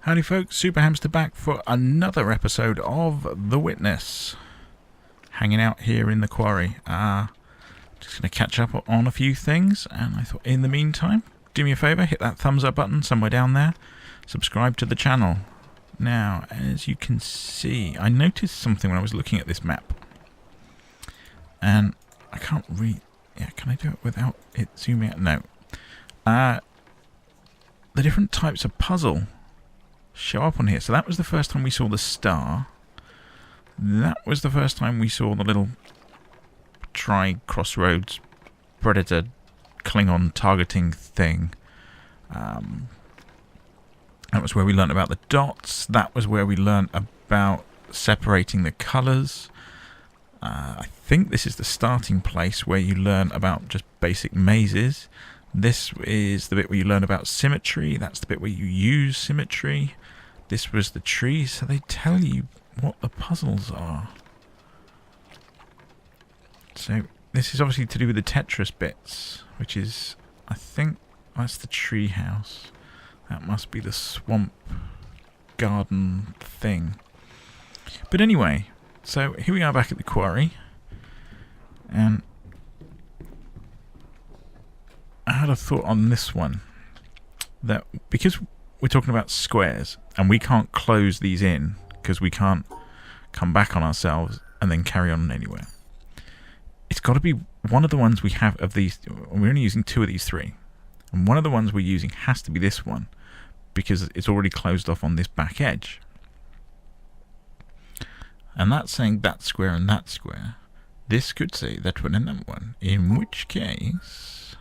Howdy folks, Super Hamster back for another episode of The Witness. Hanging out here in the quarry. Just going to catch up on a few things, and I thought in the meantime, do me a favour, hit that thumbs up button somewhere down there. Subscribe to the channel. Now, as you can see, I noticed something when I was looking at this map. And I can't read... Yeah, can I do it without it zooming out? No. The different types of puzzle show up on here. So that was the first time we saw the star. That was the first time we saw the little crossroads predator Klingon targeting thing. That was where we learned about the dots. That was where we learned about separating the colours. I think this is the starting place where you learn about just basic mazes. This is the bit where you learn about symmetry. That's the bit where you use symmetry. This was the tree, so they tell you what the puzzles are. So this is obviously to do with the Tetris bits, which is, I think, that's the tree house. That must be the swamp garden thing. But anyway, so here we are back at the quarry, and I had a thought on this one, that because we're talking about squares and we can't close these in because we can't come back on ourselves and then carry on anywhere, it's got to be one of the ones we have of these. We're only using 2 of these 3, and one of the ones we're using has to be this one because it's already closed off on this back edge, and that's saying that square and that square. This could say that one and that one, in which case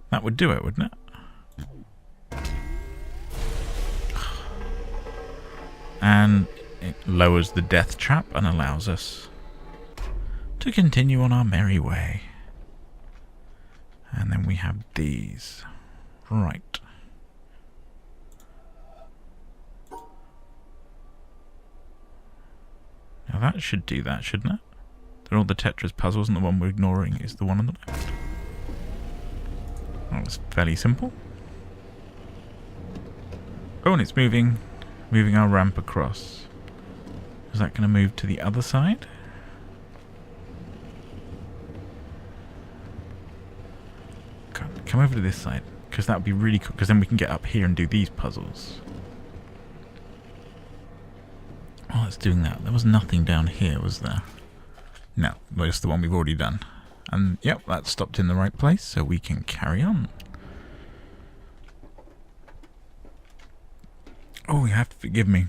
that would do it, wouldn't it? And it lowers the death trap and allows us to continue on our merry way. And then we have these. Right. Now that should do that, shouldn't it? They're all the Tetris puzzles, and the one we're ignoring is the one on the left. That was fairly simple. Oh, and it's moving our ramp across. Is that going to move to the other side? Come over to this side, because that would be really cool, because then we can get up here and do these puzzles. Oh, it's doing that. There was nothing down here, was there? No, just the one we've already done. And yep, that stopped in the right place, so we can carry on. Oh, you have to forgive me.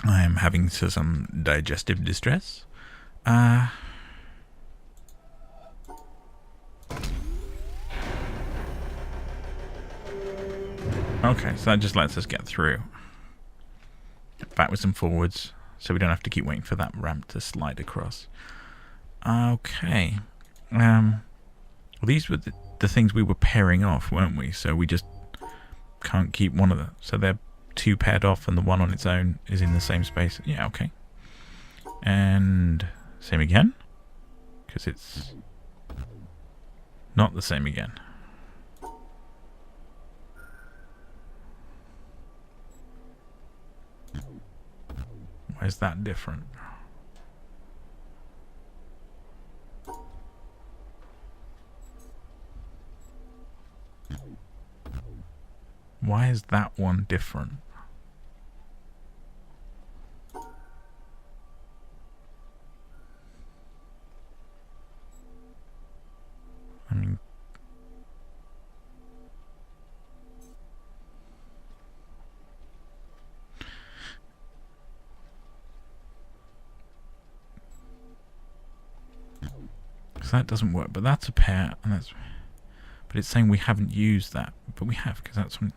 I am having some digestive distress. Okay, so that just lets us get through. Backwards and forwards, so we don't have to keep waiting for that ramp to slide across. Okay. Well, these were the things we were pairing off, weren't we? So we just can't keep one of them. So they're 2 paired off, and the one on its own is in the same space. Yeah, okay. And same again, because it's not the same again. Why is that different? Why is that one different? I mean, so that doesn't work, but that's a pair, and that's... But it's saying we haven't used that, but we have, because that's one...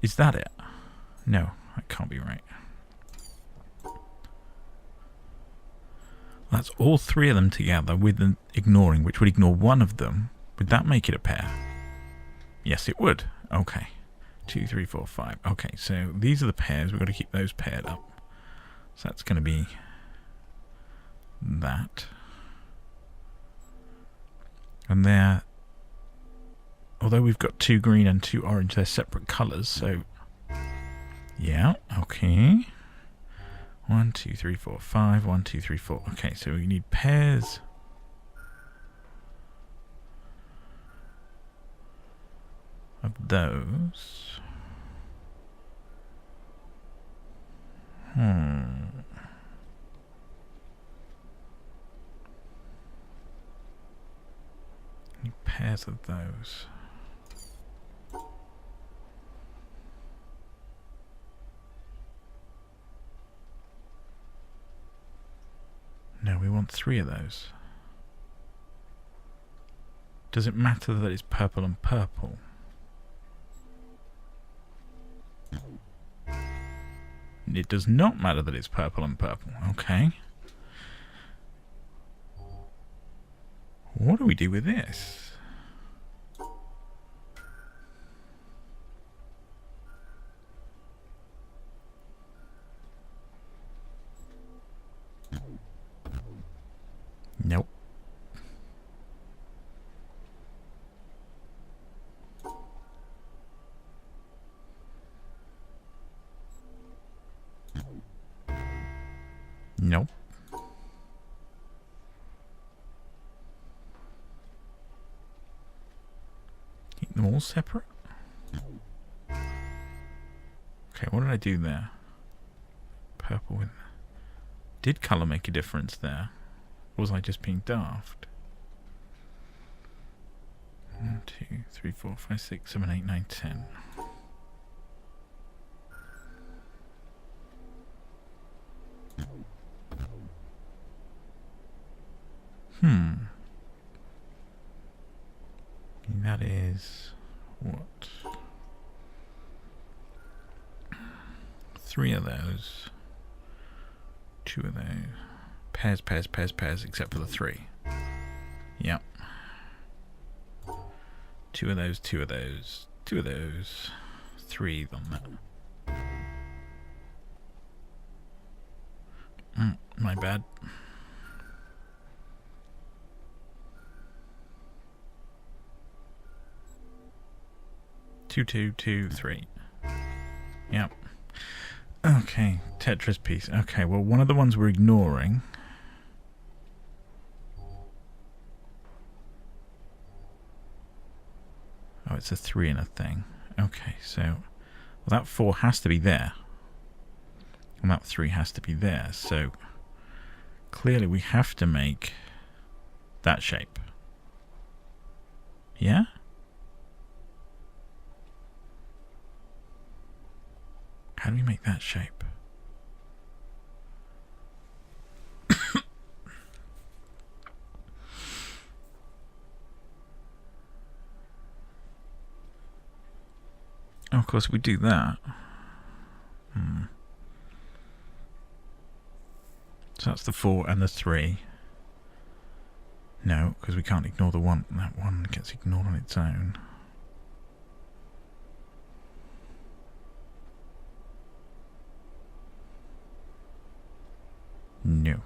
Is that it? No, that can't be right. That's all 3 of them together with the ignoring, which would ignore one of them. Would that make it a pair? Yes, it would. Okay. 2, 3, 4, 5. Okay, so these are the pairs. We've got to keep those paired up. So that's going to be that. And there although we've got 2 green and 2 orange, they're separate colours, so yeah, okay. 1, 2, 3, 4, 5. 1, 2, 3, 4. Okay, so we need pairs of those. Need pairs of those. No, we want 3 of those. Does it matter that it's purple and purple? It does not matter that it's purple and purple. Okay. What do we do with this? Nope. Nope. Keep them all separate? Okay, what did I do there? Purple with... Did colour make a difference there? Or was I just being daft? 1, 2, 3, 4, 5, 6, 7, 8, 9, 10. That is what? 3 of those. 2 of those. Pairs, pairs, pairs, pairs, except for the 3. Yep. 2 of those, 2 of those, 2 of those. 3 on that. My bad. 2, 2, 2, 3. Yep. Okay, Tetris piece. Okay, well, one of the ones we're ignoring. Oh, it's a 3 and a thing. Okay, so well, that 4 has to be there. And that 3 has to be there. So clearly we have to make that shape. Yeah? How do we make that shape? Oh, of course, we do that. So that's the 4 and the 3. No, because we can't ignore the 1. That 1 gets ignored on its own. No.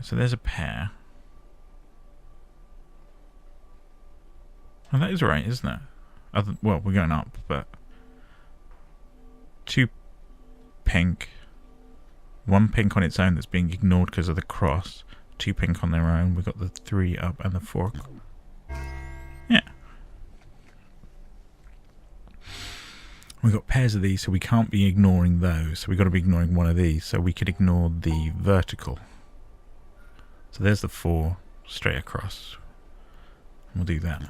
So there's a pair. Well, that is right, isn't it? Well, we're going up, but 2 pink, 1 pink on its own that's being ignored because of the cross, 2 pink on their own. We've got the 3 up and the 4. Yeah. We've got pairs of these, so we can't be ignoring those. So we've got to be ignoring one of these. So we could ignore the vertical. So there's the 4 straight across. We'll do that.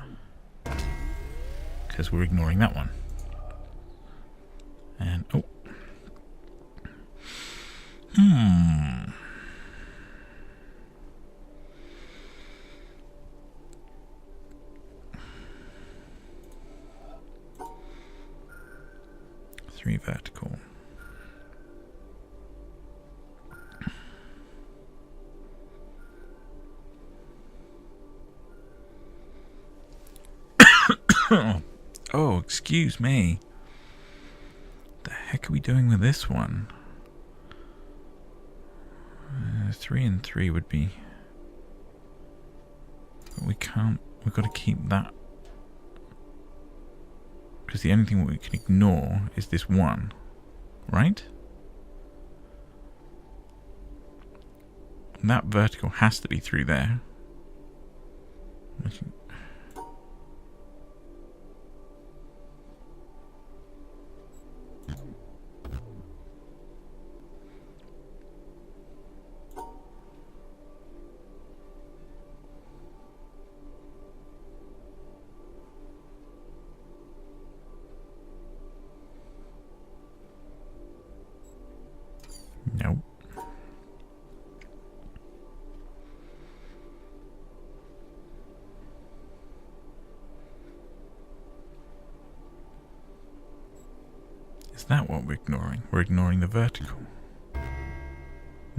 Because we're ignoring that one. And, oh. Three vertical. Oh, excuse me. The heck are we doing with this one? 3 and 3 would be... But we can't... We've got to keep that. Because the only thing we can ignore is this 1. Right? And that vertical has to be through there. Nope. Is that what we're ignoring? We're ignoring the vertical.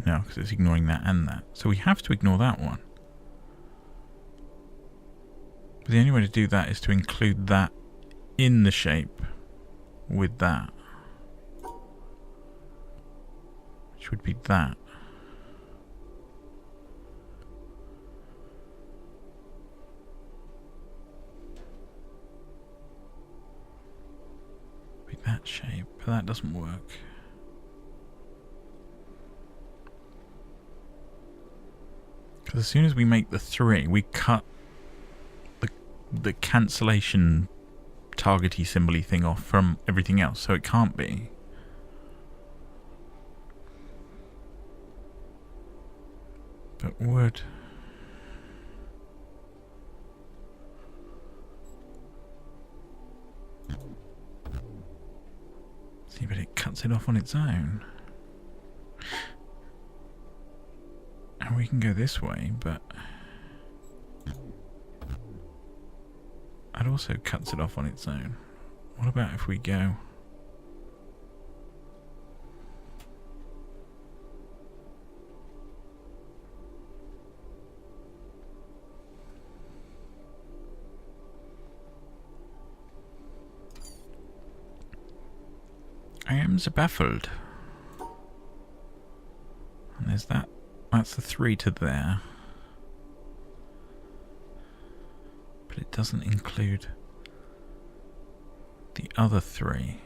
No, because it's ignoring that and that. So we have to ignore that one. But the only way to do that is to include that in the shape with that. Which would be that. Be that shape, but that doesn't work. Because as soon as we make the 3, we cut the cancellation targety symbol-y thing off from everything else, so it can't be. But would. See, but it cuts it off on its own. And we can go this way, but that also cuts it off on its own. What about if we go... I am so baffled. And there's that. That's the 3 to there. But it doesn't include the other 3.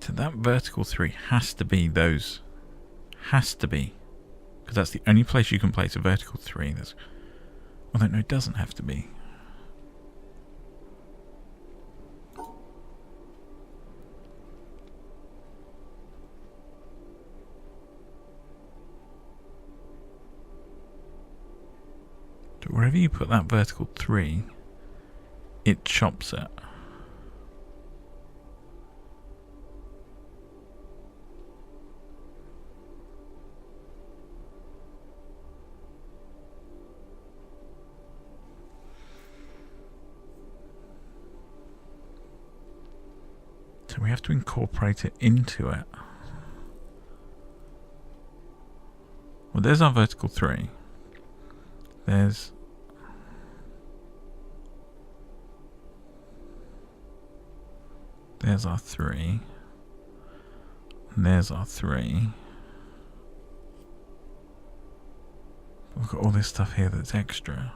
So that vertical 3 has to be those. Has to be. Because that's the only place you can place a vertical 3. That's, well, no, it doesn't have to be. But wherever you put that vertical 3, it chops it. So we have to incorporate it into it. Well, there's our vertical 3. There's... There's our 3. And there's our 3. We've got all this stuff here that's extra.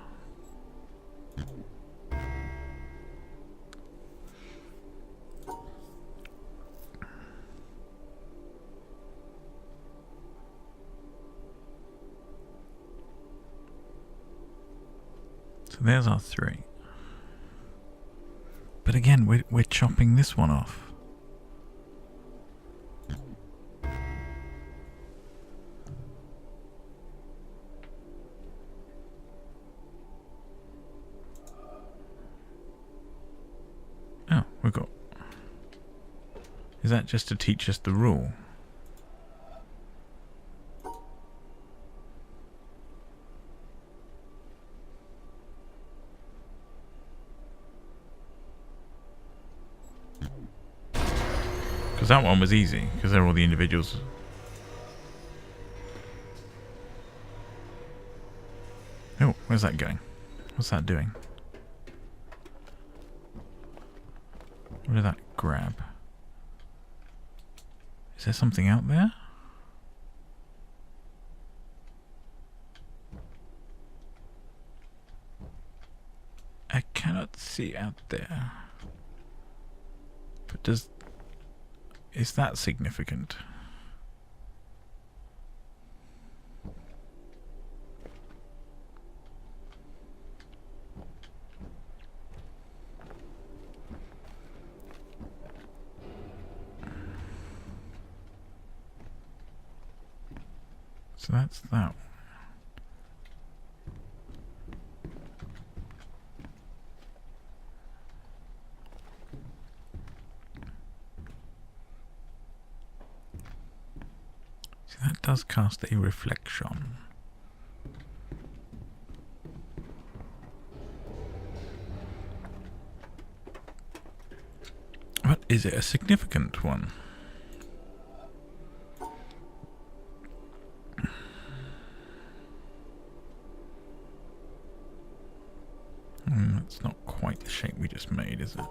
So there's our 3. But again, we're chopping this one off. Oh, we've got... Is that just to teach us the rule? Because that one was easy, because they're all the individuals. Oh, where's that going? What's that doing? What did that grab? Is there something out there? I cannot see out there. But is that significant? So that's that. See, that does cast a reflection. But is it a significant one? That's not quite the shape we just made, is it?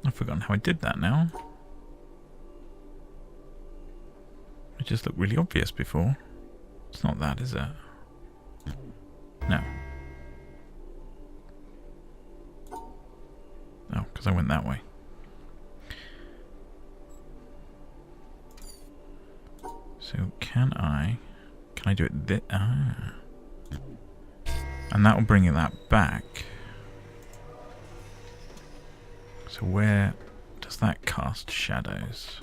I've forgotten how I did that now. It just looked really obvious before. It's not that, is it? No. Oh, because I went that way. So can I do it this? Ah. And that will bring that back. So where does that cast shadows?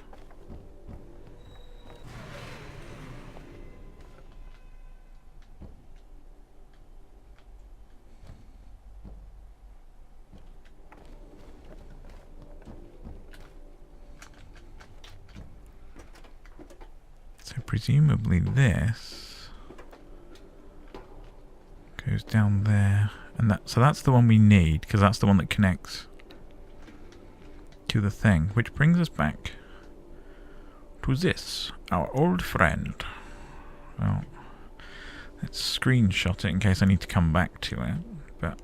So presumably this goes down there, and so that's the one we need, because that's the one that connects to the thing, which brings us back to this, our old friend. Well, let's screenshot it in case I need to come back to it, but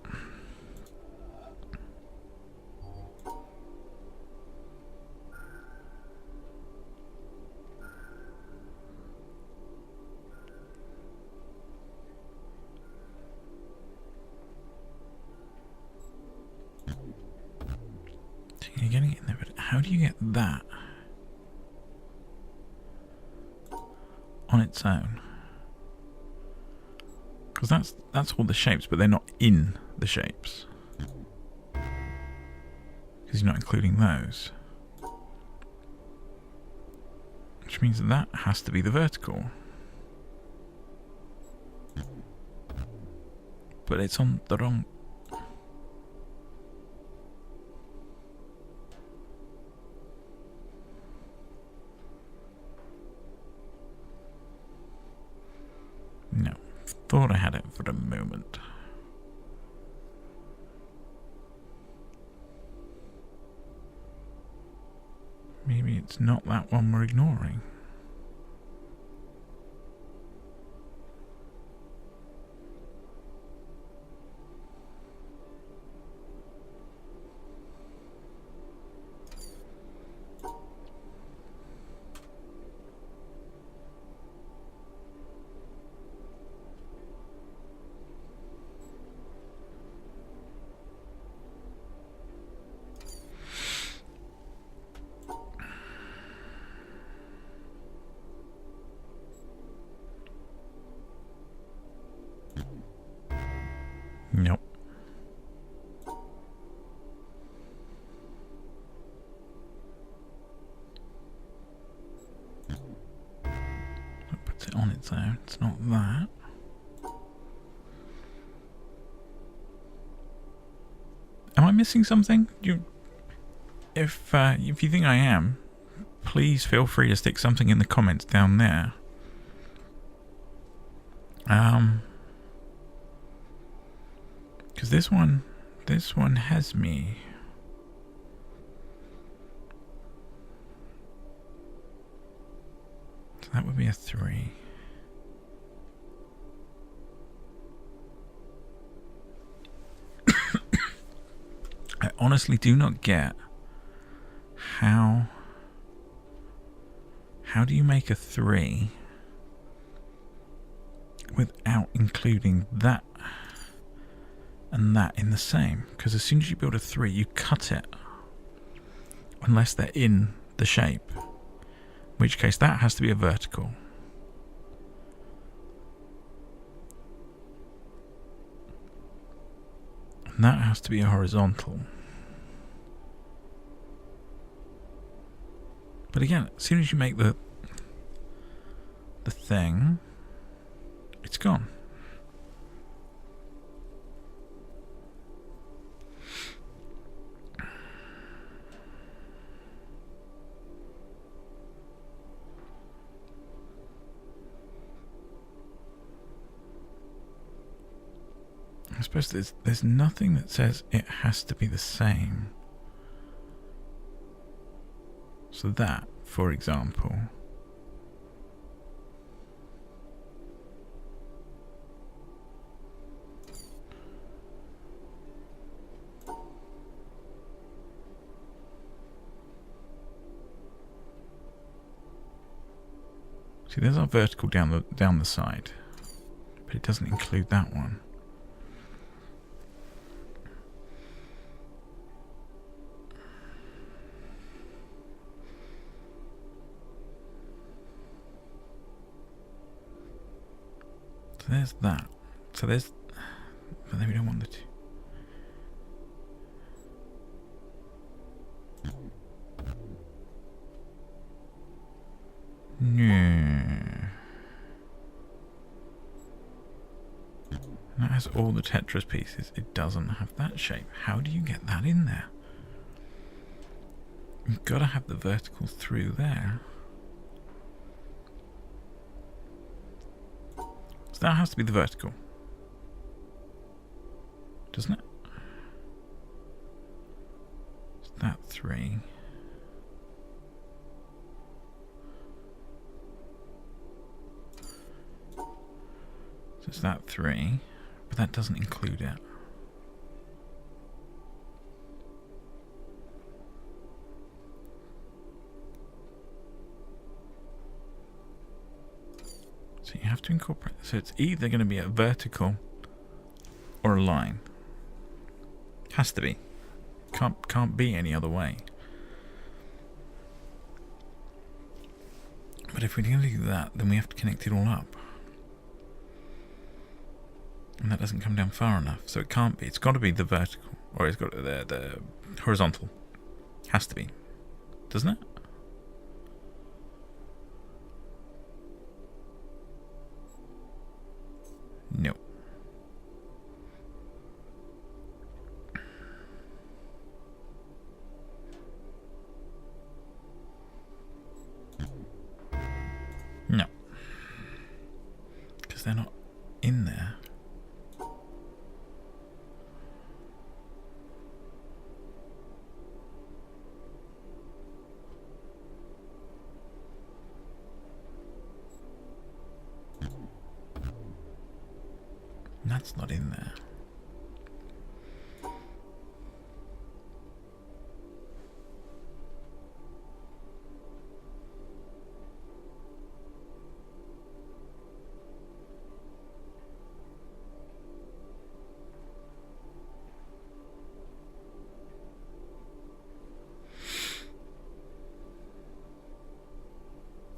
you're getting it in there, but how do you get that on its own? Because that's all the shapes, but they're not in the shapes. Because you're not including those. Which means that has to be the vertical. But it's on the wrong... No. Thought I had it for a moment. Maybe it's not that one we're ignoring. Nope. That puts it on its own. It's not that. missing something? If you think I am, please feel free to stick something in the comments down there. Because this one has me. So that would be a 3. I honestly do not get how do you make a 3 without including that and that in the same? Because as soon as you build a 3, you cut it unless they're in the shape, in which case that has to be a vertical. And that has to be a horizontal. But again, as soon as you make the thing, it's gone. I suppose there's nothing that says it has to be the same. So that, for example, see, there's our vertical down the side, but it doesn't include that one. So there's that. So there's... But then we don't want the 2. No. That has all the Tetris pieces. It doesn't have that shape. How do you get that in there? You've got to have the vertical through there. So that has to be the vertical, doesn't it? Is that 3? So it's that 3, but that doesn't include it. So you have to incorporate. So it's either going to be a vertical or a line. Has to be. Can't be any other way. But if we're going to do that, then we have to connect it all up. And that doesn't come down far enough. So it can't be. It's got to be the vertical. Or it's got the horizontal. Has to be. Doesn't it? No. No. Because they're not in there. That's not in there.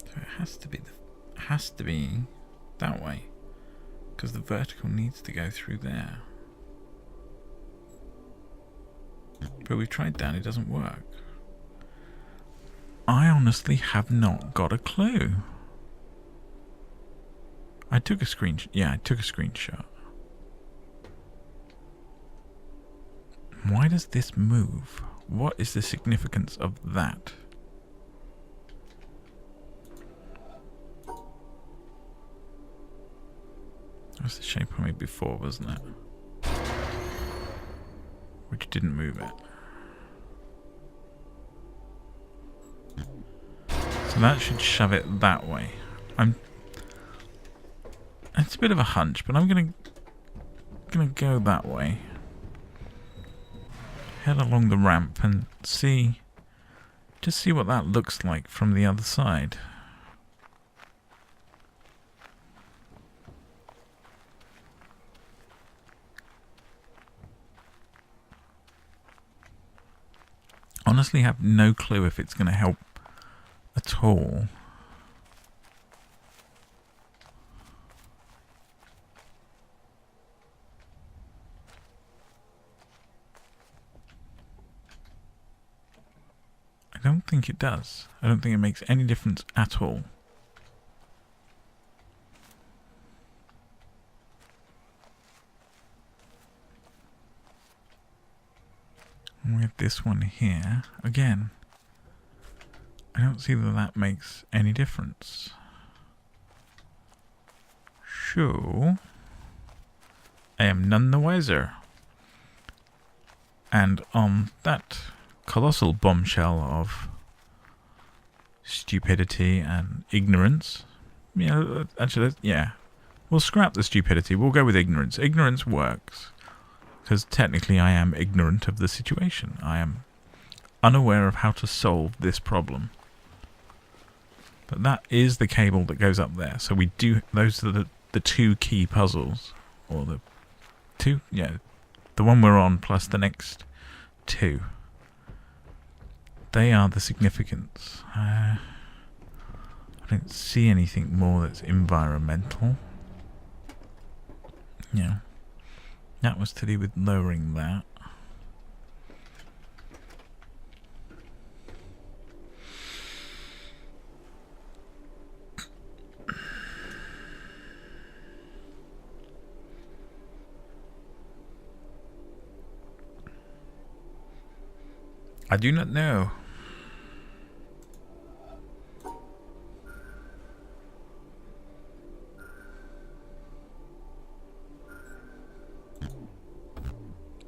So it has to be that way. Because the vertical needs to go through there. But we've tried that, it doesn't work. I honestly have not got a clue. I took a screenshot. Yeah, I took a screenshot. Why does this move? What is the significance of that? That was the shape I made before, wasn't it? Which didn't move it. So that should shove it that way. It's a bit of a hunch, but I'm gonna go that way. Head along the ramp and just see what that looks like from the other side. Honestly, have no clue if it's going to help at all. I don't think it does. I don't think it makes any difference at all. With this one here, again, I don't see that makes any difference. So, I am none the wiser. And on that colossal bombshell of stupidity and ignorance, actually, yeah, we'll scrap the stupidity, we'll go with ignorance. Ignorance works. Because technically I am ignorant of the situation. I am unaware of how to solve this problem. But that is the cable that goes up there. So we do, those are the two key puzzles. Or the two, yeah. The one we're on plus the next two. They are the significance. I don't see anything more that's environmental. Yeah. That was to do with lowering that. I do not know.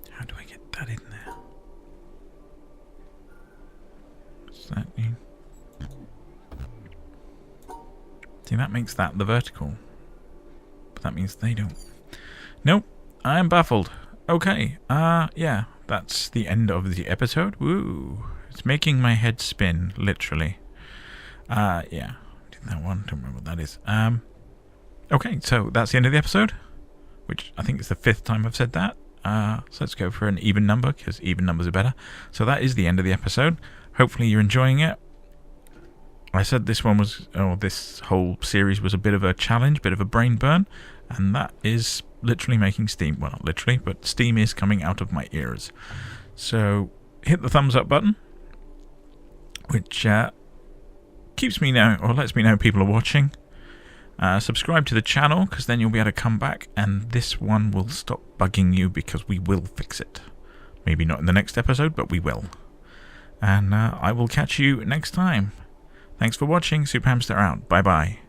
How do I get that in there? What's that mean? See, that makes that the vertical. But that means they don't. Nope, I am baffled. Okay, yeah, that's the end of the episode. Woo, it's making my head spin, literally. Yeah, did that one, don't remember what that is. Okay, so that's the end of the episode, which I think is the 5th time I've said that. So let's go for an even number, because even numbers are better. So that is the end of the episode. Hopefully you're enjoying it. I said this one was, or this whole series was a bit of a challenge, bit of a brain burn, and that is literally making steam. Well, not literally, but steam is coming out of my ears. So hit the thumbs up button, which keeps me know, or lets me know people are watching. Subscribe to the channel, because then you'll be able to come back and this one will stop bugging you, because we will fix it. Maybe not in the next episode, but we will. And I will catch you next time. Thanks for watching. Supa Hamsta out. Bye bye.